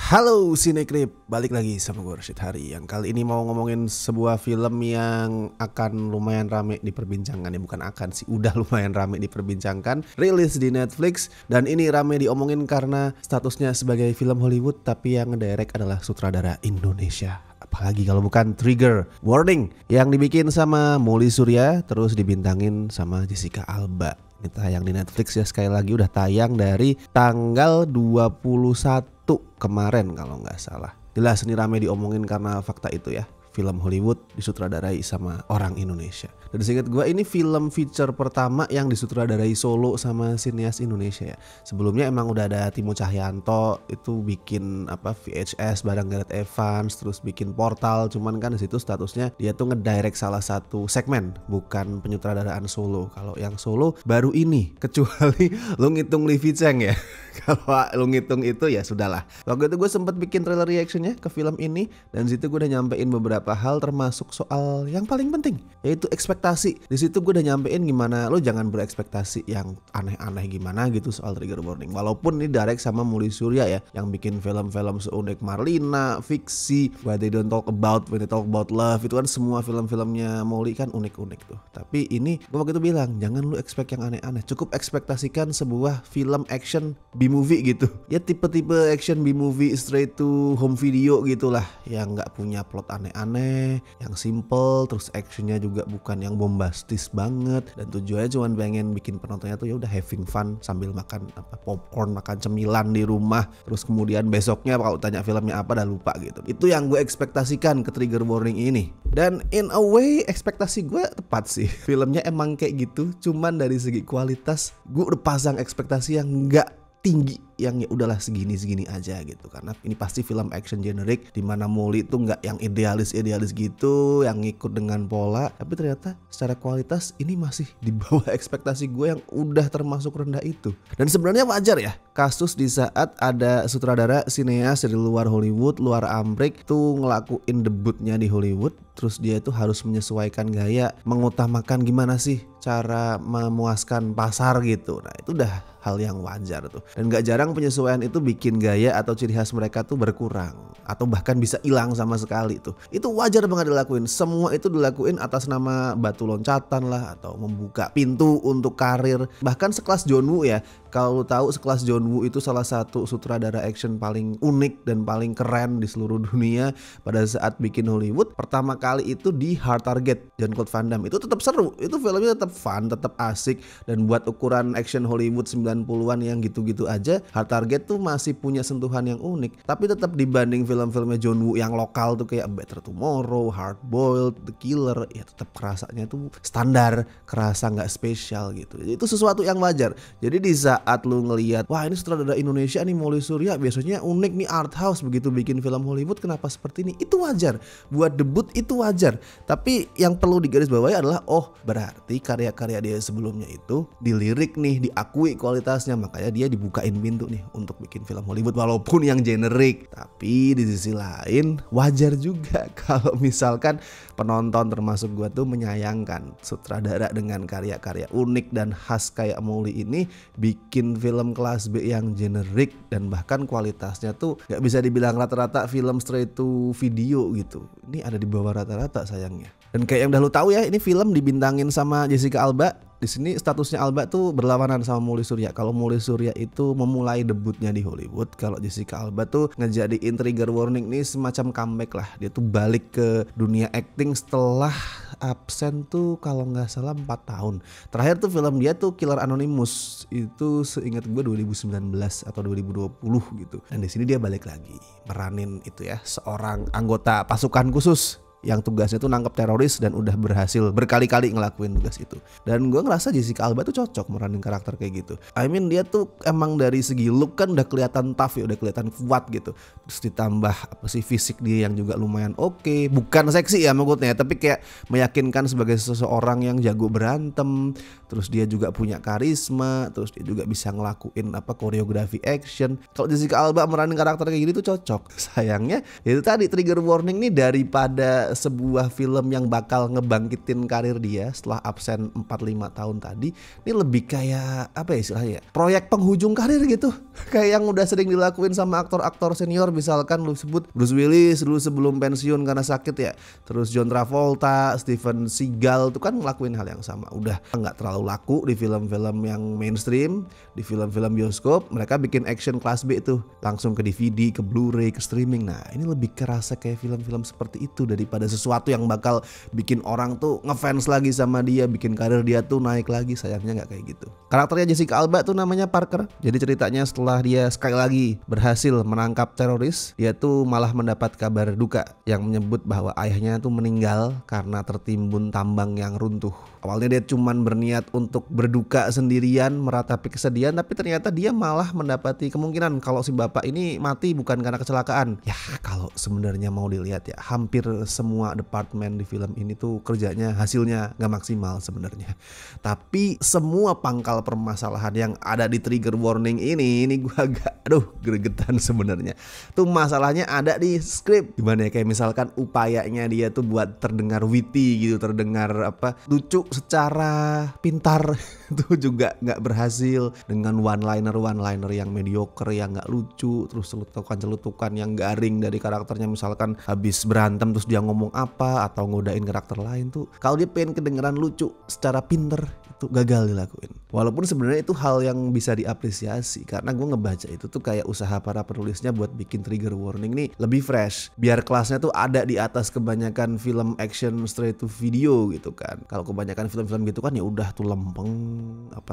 Halo Sinekrip, balik lagi sama gue Rashid Hari. Yang kali ini mau ngomongin sebuah film yang akan lumayan rame diperbincangkan. Ya bukan akan sih, udah lumayan rame diperbincangkan. Rilis di Netflix, dan ini rame diomongin karena statusnya sebagai film Hollywood, tapi yang ngedirect adalah sutradara Indonesia. Apalagi kalau bukan Trigger Warning, yang dibikin sama Mouly Surya, terus dibintangin sama Jessica Alba. Ini tayang di Netflix ya, sekali lagi udah tayang dari tanggal 21 kemarin kalau nggak salah. Jelas ini rame diomongin karena fakta itu ya. Film Hollywood disutradarai sama orang Indonesia. Dan seingat gue ini film feature pertama yang disutradarai solo sama sineas Indonesia ya. Sebelumnya emang udah ada Timo Cahyanto itu bikin VHS bareng Gareth Evans, terus bikin Portal, cuman kan di situ statusnya dia tuh ngedirect salah satu segmen, bukan penyutradaraan solo. Kalau yang solo baru ini, kecuali lu ngitung Livi Cheng ya. Kalau lu ngitung itu ya sudahlah. Waktu itu gue sempat bikin trailer reactionnya ke film ini, dan situ gue udah nyampein beberapa hal termasuk soal yang paling penting, yaitu ekspektasi. Di situ gue udah nyampein gimana lo jangan berekspektasi yang aneh-aneh gimana gitu soal Trigger Warning. Walaupun ini direct sama Mouly Surya ya, yang bikin film-film seunik Marlina, Fiksi, What They Don't Talk About, When They Talk About Love, itu kan semua film-filmnya Mouly kan unik-unik tuh. Tapi ini gue waktu itu bilang jangan lu expect yang aneh-aneh, cukup ekspektasikan sebuah film action B-movie gitu. Ya tipe-tipe action B-movie straight to home video gitulah, yang nggak punya plot aneh-aneh, yang simple, terus actionnya juga bukan yang bombastis banget, dan tujuannya cuma pengen bikin penontonnya tuh ya udah having fun sambil makan popcorn, makan cemilan di rumah, terus kemudian besoknya kalau tanya filmnya apa dah lupa gitu. Itu yang gue ekspektasikan ke Trigger Warning ini, dan in a way ekspektasi gue tepat sih. Filmnya emang kayak gitu, cuman dari segi kualitas gue udah pasang ekspektasi yang nggak tinggi, yang ya udahlah segini aja gitu, karena ini pasti film action generic di mana Mouly itu nggak yang idealis gitu, yang ngikut dengan pola, tapi ternyata secara kualitas ini masih di bawah ekspektasi gue yang udah termasuk rendah itu. Dan sebenarnya wajar ya kasus di saat ada sutradara sineas dari luar Hollywood, luar Amrik tuh ngelakuin debutnya di Hollywood, terus dia itu harus menyesuaikan gaya, mengutamakan gimana sih cara memuaskan pasar gitu. Nah itu udah hal yang wajar tuh, dan gak jarang penyesuaian itu bikin gaya atau ciri khas mereka tuh berkurang atau bahkan bisa hilang sama sekali tuh. Itu wajar banget dilakuin. Semua itu dilakuin atas nama batu loncatan lah, atau membuka pintu untuk karir. Bahkan sekelas John Woo ya, kalau tahu sekelas John Woo itu salah satu sutradara action paling unik dan paling keren di seluruh dunia. Pada saat bikin Hollywood pertama kali itu di Hard Target, Jean-Claude Van Damme, itu tetap seru, itu filmnya tetap fun, tetap asik, dan buat ukuran action Hollywood 90-an yang gitu-gitu aja, Hard Target tuh masih punya sentuhan yang unik. Tapi tetap dibanding film-filmnya John Woo yang lokal tuh kayak Better Tomorrow, Hard Boiled, The Killer, ya tetap kerasanya tuh standar, kerasa nggak spesial gitu. Itu sesuatu yang wajar. Jadi di saat lu ngelihat, wah ini sutradara Indonesia nih Mouly Surya, biasanya unik nih, art house, begitu bikin film Hollywood kenapa seperti ini, itu wajar. Buat debut itu wajar. Tapi yang perlu digarisbawahi adalah, oh berarti karya-karya dia sebelumnya itu dilirik nih, diakui kualitasnya, makanya dia dibukain pintu nih untuk bikin film Hollywood walaupun yang generik. Tapi di sisi lain wajar juga kalau misalkan penonton termasuk gue tuh menyayangkan sutradara dengan karya-karya unik dan khas kayak Mouly ini bikin film kelas B yang generik, dan bahkan kualitasnya tuh gak bisa dibilang rata-rata film straight to video gitu. Ini ada di bawah rata-rata sayangnya. Dan kayak yang udah lu tahu ya, ini film dibintangin sama Jessica Alba. Di sini statusnya Alba tuh berlawanan sama Mouly Surya. Kalau Mouly Surya itu memulai debutnya di Hollywood, kalau Jessica Alba tuh ngejadiin Trigger Warning nih semacam comeback lah. Dia tuh balik ke dunia acting setelah absen tuh kalau nggak salah 4 tahun. Terakhir tuh film dia tuh Killer Anonymous, itu seingat gue 2019 atau 2020 gitu. Dan di sini dia balik lagi meranin itu ya, seorang anggota pasukan khusus yang tugasnya tuh nangkep teroris, dan udah berhasil berkali-kali ngelakuin tugas itu. Dan gue ngerasa Jessica Alba tuh cocok meranin karakter kayak gitu. I mean dia tuh emang dari segi look kan udah kelihatan tough ya, udah kelihatan kuat gitu. Terus ditambah fisik dia yang juga lumayan oke. Bukan seksi ya maksudnya, tapi kayak meyakinkan sebagai seseorang yang jago berantem. Terus dia juga punya karisma, terus dia juga bisa ngelakuin koreografi action. Kalau Jessica Alba meranin karakter kayak gini tuh cocok. Sayangnya itu tadi Trigger Warning nih, daripada sebuah film yang bakal ngebangkitin karir dia setelah absen 4-5 tahun tadi. Ini lebih kayak apa ya istilahnya, proyek penghujung karir gitu. Kayak yang udah sering dilakuin sama aktor-aktor senior, misalkan lu sebut Bruce Willis dulu sebelum pensiun karena sakit ya. Terus John Travolta, Steven Seagal tuh kan ngelakuin hal yang sama. Udah nggak terlalu laku di film-film yang mainstream, di film-film bioskop, mereka bikin action kelas B tuh langsung ke DVD, ke Blu-ray, ke streaming. Nah ini lebih kerasa kayak film-film seperti itu daripada sesuatu yang bakal bikin orang tuh ngefans lagi sama dia, bikin karir dia tuh naik lagi. Sayangnya nggak kayak gitu. Karakternya Jessica Alba tuh namanya Parker. Jadi ceritanya setelah dia sekali lagi berhasil menangkap teroris, dia tuh malah mendapat kabar duka yang menyebut bahwa ayahnya tuh meninggal karena tertimbun tambang yang runtuh. Awalnya dia cuman berniat untuk berduka sendirian, meratapi kesedihan, tapi ternyata dia malah mendapati kemungkinan kalau si bapak ini mati bukan karena kecelakaan. Ya kalau sebenarnya mau dilihat ya, hampir semua departemen di film ini tuh kerjanya hasilnya gak maksimal sebenarnya. Tapi semua pangkal permasalahan yang ada di trigger warning ini gua agak gregetan sebenarnya. Tuh masalahnya ada di skrip. Gimana ya, kayak misalkan upayanya dia tuh buat terdengar witty gitu, terdengar lucu secara pintar itu juga nggak berhasil, dengan one liner yang mediocre, yang nggak lucu, terus celutukan yang garing dari karakternya, misalkan habis berantem terus dia ngomong apa atau ngodain karakter lain tuh, kalau dia pengen kedengeran lucu secara pinter itu gagal dilakuin. Walaupun sebenarnya itu hal yang bisa diapresiasi, karena gue ngebaca itu tuh kayak usaha para penulisnya buat bikin trigger warning nih lebih fresh, biar kelasnya tuh ada di atas kebanyakan film action straight to video gitu kan. Kalau kebanyakan film-film gitu kan ya udah tuh lempeng,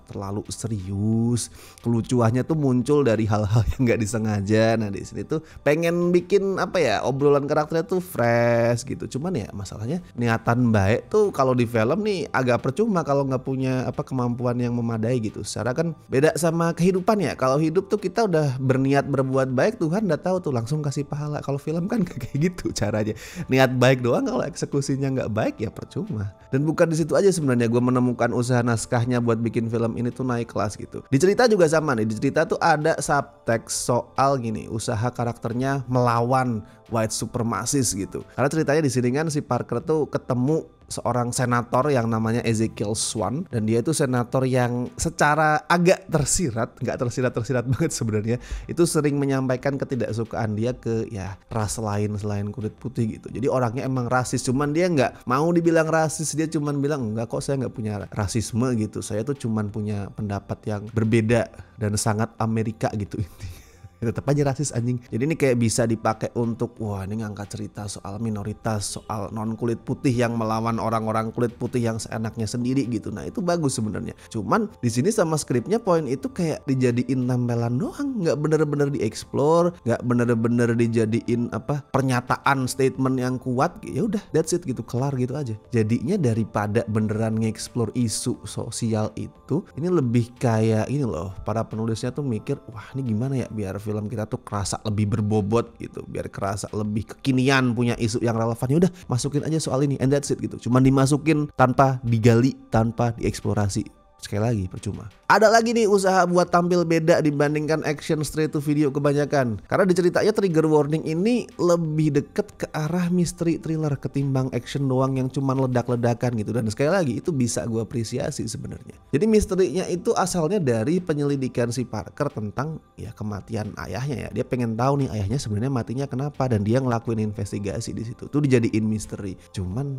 terlalu serius, kelucuannya tuh muncul dari hal-hal yang nggak disengaja. Nah di sini tuh pengen bikin obrolan karakternya tuh fresh gitu. Cuman ya masalahnya niatan baik tuh kalau di film nih agak percuma kalau nggak punya kemampuan yang memadai gitu. Secara kan beda sama kehidupan ya. Kalau hidup tuh kita udah berniat berbuat baik, Tuhan udah tahu tuh langsung kasih pahala. Kalau film kan kayak gitu caranya. Niat baik doang, kalau eksekusinya nggak baik ya percuma. Dan bukan di situ aja sebenarnya gue menemukan usaha naskahnya buat bikin film ini tuh naik kelas gitu. Di cerita juga sama nih. Di cerita tuh ada subtext soal gini, usaha karakternya melawan white supremacist gitu. Karena ceritanya di sini kan si Parker tuh ketemu seorang senator yang namanya Ezekiel Swan, dan dia itu senator yang secara agak tersirat, nggak tersirat banget sebenarnya, itu sering menyampaikan ketidaksukaan dia ke ras lain selain kulit putih gitu. Jadi orangnya emang rasis, cuman dia nggak mau dibilang rasis, dia cuman bilang enggak kok, saya nggak punya rasisme gitu, saya tuh cuman punya pendapat yang berbeda dan sangat Amerika gitu intinya. Tetap aja rasis anjing. Jadi ini kayak bisa dipakai untuk ini ngangkat cerita soal minoritas, soal non kulit putih yang melawan orang-orang kulit putih yang seenaknya sendiri gitu. Nah itu bagus sebenarnya. Cuman di sini sama skripnya poin itu kayak dijadiin tempelan doang, nggak bener-bener dieksplor, nggak bener-bener dijadiin pernyataan statement yang kuat. Ya udah that's it gitu, kelar gitu aja. Jadinya daripada beneran ngeksplor isu sosial itu, ini lebih kayak ini loh, para penulisnya tuh mikir ini gimana ya biar film kita tuh kerasa lebih berbobot gitu, biar kerasa lebih kekinian, punya isu yang relevan. Ya udah masukin aja soal ini and that's it gitu. Cuman dimasukin tanpa digali, tanpa dieksplorasi. Sekali lagi percuma. Ada lagi nih usaha buat tampil beda dibandingkan action straight to video kebanyakan. Karena di ceritanya trigger warning ini lebih deket ke arah misteri thriller ketimbang action doang yang cuman ledak-ledakan gitu. Dan sekali lagi itu bisa gue apresiasi sebenarnya. Jadi misterinya itu asalnya dari penyelidikan si Parker tentang kematian ayahnya ya. Dia pengen tahu nih ayahnya sebenarnya matinya kenapa, dan dia ngelakuin investigasi di situ. Tuh dijadiin misteri. Cuman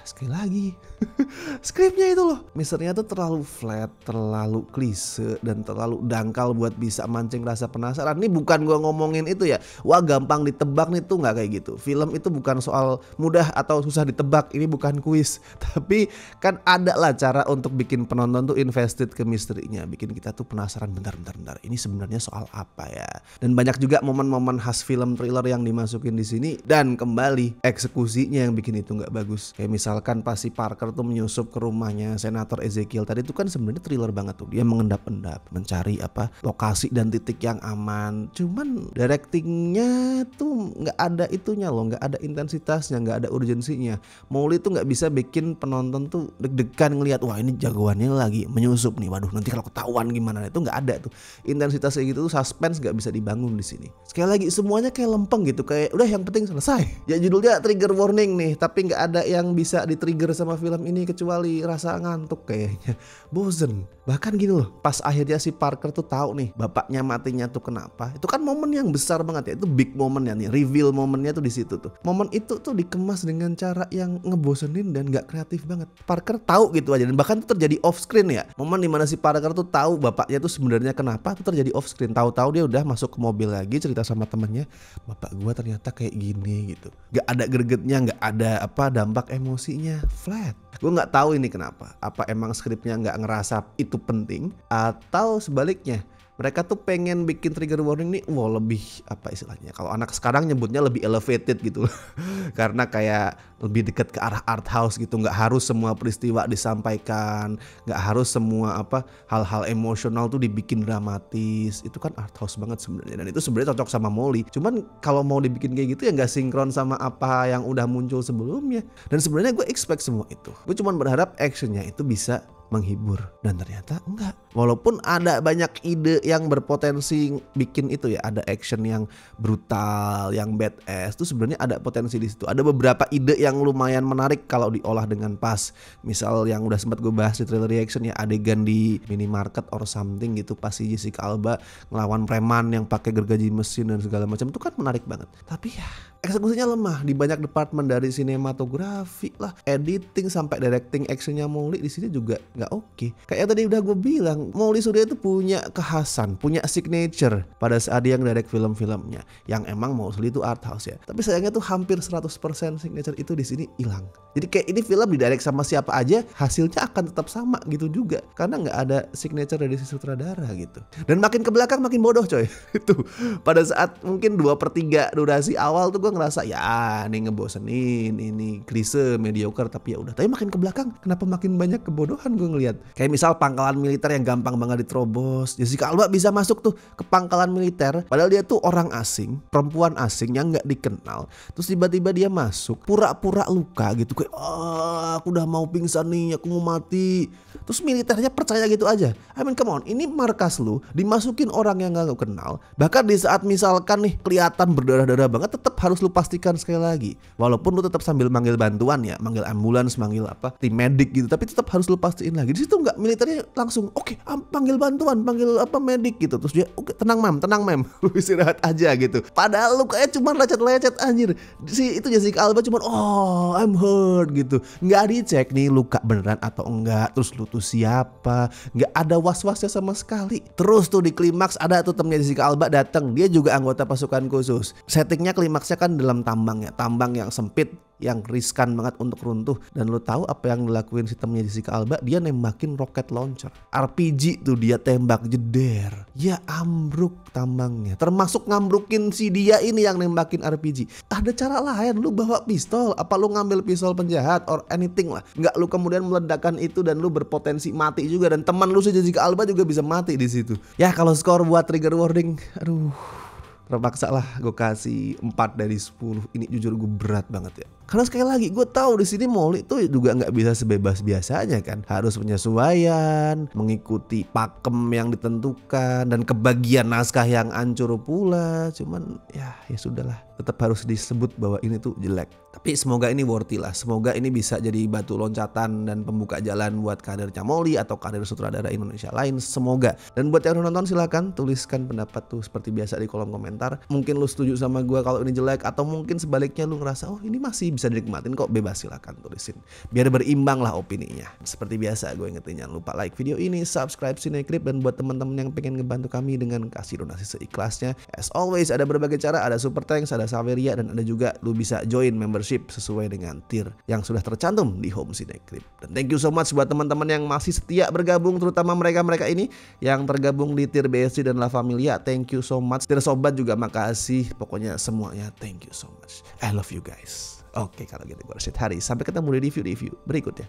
sekali lagi skripnya itu loh, misterinya tuh terlalu flat, terlalu klise, dan terlalu dangkal buat bisa mancing rasa penasaran. Ini bukan gue ngomongin itu ya, gampang ditebak nih, tuh nggak kayak gitu. Film itu bukan soal mudah atau susah ditebak, ini bukan kuis. Tapi kan ada lah cara untuk bikin penonton tuh invested ke misterinya, bikin kita tuh penasaran, bentar, ini sebenarnya soal apa ya. Dan banyak juga momen-momen khas film thriller yang dimasukin di sini, dan kembali eksekusinya yang bikin itu nggak bagus. Kayak Kayak misalkan pas si Parker tuh menyusup ke rumahnya Senator Ezekiel tadi itu kan sebenarnya thriller banget tuh. Dia mengendap-endap, mencari lokasi dan titik yang aman. Cuman directingnya tuh nggak ada itunya loh, nggak ada intensitasnya, nggak ada urgensinya. Mowgli tuh nggak bisa bikin penonton tuh deg-degan ngelihat wah ini jagoannya lagi menyusup nih. Waduh nanti kalau ketahuan gimana, itu nggak ada tuh. Intensitas kayak gitu tuh suspense nggak bisa dibangun di sini. Sekali lagi semuanya kayak lempeng gitu, kayak udah yang penting selesai. Ya judulnya trigger warning nih, tapi nggak ada yang bisa di-trigger sama film ini kecuali rasa ngantuk kayaknya. Bosen. Bahkan gini loh, pas akhirnya si Parker tuh tahu nih bapaknya matinya tuh kenapa. Itu kan momen yang besar banget ya, itu big momennya nih, reveal momennya tuh di situ tuh. Momen itu tuh dikemas dengan cara yang ngebosenin dan nggak kreatif banget. Parker tahu gitu aja, dan bahkan itu terjadi off screen ya. Momen dimana si Parker tuh tahu bapaknya tuh sebenarnya kenapa itu terjadi off screen. Tahu-tahu dia udah masuk ke mobil lagi cerita sama temennya, bapak gua ternyata kayak gini gitu. Gak ada gregetnya, gak ada dampak emosinya, flat. Gue nggak tahu ini kenapa. Apa emang skripnya nggak ngerasa itu penting atau sebaliknya? Mereka tuh pengen bikin trigger warning nih, lebih istilahnya. Kalau anak sekarang nyebutnya lebih elevated gitu, karena kayak lebih dekat ke arah art house gitu. Nggak harus semua peristiwa disampaikan, nggak harus semua hal-hal emosional tuh dibikin dramatis. Itu kan art house banget sebenarnya, dan itu sebenarnya cocok sama Mowgli. Cuman kalau mau dibikin kayak gitu ya nggak sinkron sama apa yang udah muncul sebelumnya. Dan sebenarnya gue expect semua itu. Gue cuman berharap actionnya itu bisa menghibur, dan ternyata enggak. Walaupun ada banyak ide yang berpotensi bikin itu ya, ada action yang brutal, yang badass, tuh sebenarnya ada potensi di situ. Ada beberapa ide yang lumayan menarik kalau diolah dengan pas. Misal yang udah sempat gue bahas di trailer reaction ya, adegan di minimarket or something gitu pas si Jessica Alba ngelawan preman yang pakai gergaji mesin dan segala macam, itu kan menarik banget. Tapi ya eksekusinya lemah di banyak departemen, dari sinematografi lah, editing sampai directing actionnya Mowgli di sini juga nggak oke. Kayak tadi udah gue bilang, Mowgli Surya itu punya kekhasan, punya signature pada saat dia ngedirect film-filmnya yang emang Mowgli itu art house ya. Tapi sayangnya tuh hampir 100% signature itu di sini hilang. Jadi kayak ini film didirect sama siapa aja, hasilnya akan tetap sama gitu juga, karena nggak ada signature dari si sutradara gitu. Dan makin ke belakang makin bodoh coy. Itu pada saat mungkin 2/3 durasi awal tuh gue ngerasa ya ini ngebosenin, ini klise, mediocre, tapi ya udah. Tapi makin ke belakang kenapa makin banyak kebodohan gue ngelihat. Kayak misal pangkalan militer yang gampang banget diterobos. Jessica Alba bisa masuk tuh ke pangkalan militer, padahal dia tuh orang asing, perempuan asing yang nggak dikenal. Terus tiba-tiba dia masuk pura-pura luka gitu, kayak aku udah mau pingsan nih, aku mau mati. Terus militernya percaya gitu aja. I mean come on, ini markas lu dimasukin orang yang nggak lu kenal. Bahkan di saat misalkan nih kelihatan berdarah-darah banget, tetap harus lu pastikan sekali lagi. Walaupun lu tetap sambil manggil bantuan ya, manggil ambulans, manggil tim medik gitu, tapi tetap harus lu pastiin lagi. Di situ nggak, militernya langsung oke, panggil bantuan, panggil medik gitu. Terus dia oke, tenang mem, lu istirahat aja gitu. Padahal lu kayak cuma lecet-lecet anjir. Si itu Jessica Alba cuma I'm hurt gitu. Nggak dicek nih luka beneran atau enggak. Terus lu tuh siapa? Nggak ada was-wasnya sama sekali. Terus tuh di klimaks ada tuh temennya Jessica Alba datang. Dia juga anggota pasukan khusus. Settingnya klimaksnya kan dalam tambang ya, tambang yang sempit, yang riskan banget untuk runtuh. Dan lu tahu apa yang dilakuin si temennya Jessica Alba? Dia nembakin rocket launcher, RPG tuh dia tembak, jeder, ya ambruk tambangnya. Termasuk ngambrukin si dia ini yang nembakin RPG. Ada cara lain, lu bawa pistol, apa lu ngambil pistol penjahat or anything lah. Nggak lu kemudian meledakkan itu dan lu berpotensi mati juga, dan teman lu si Jessica Alba juga bisa mati di situ. Ya kalau skor buat trigger warning, aduh, terpaksa lah gue kasih 4 dari 10. Ini jujur gue berat banget ya. Karena sekali lagi gue tahu di sini Mowgli itu juga nggak bisa sebebas biasanya kan. Harus penyesuaian, mengikuti pakem yang ditentukan, dan kebagian naskah yang hancur pula. Cuman ya sudahlah, tetap harus disebut bahwa ini tuh jelek. Tapi semoga ini worthy lah. Semoga ini bisa jadi batu loncatan dan pembuka jalan buat karirnya Mowgli atau karir sutradara Indonesia lain. Semoga. Dan buat yang nonton silakan tuliskan pendapat tuh seperti biasa di kolom komentar. Mungkin lu setuju sama gue kalau ini jelek, atau mungkin sebaliknya lu ngerasa ini masih bisa dinikmatin kok, bebas silakan tulisin. Biar berimbang lah opininya. Seperti biasa gue ingetin, jangan lupa like video ini, subscribe Cinecrip, dan buat teman-teman yang pengen ngebantu kami dengan kasih donasi seikhlasnya, as always ada berbagai cara, ada super thanks, ada Saveria, dan ada juga lu bisa join membership sesuai dengan tier yang sudah tercantum di home Cinecrip. Dan thank you so much buat teman-teman yang masih setia bergabung, terutama mereka-mereka ini yang tergabung di tier BSC dan La Familia. Thank you so much. Tier sobat juga makasih. Pokoknya semuanya thank you so much. I love you guys. Oke, kalau gitu gue Rashid Hari. Sampai ketemu di review-review berikutnya.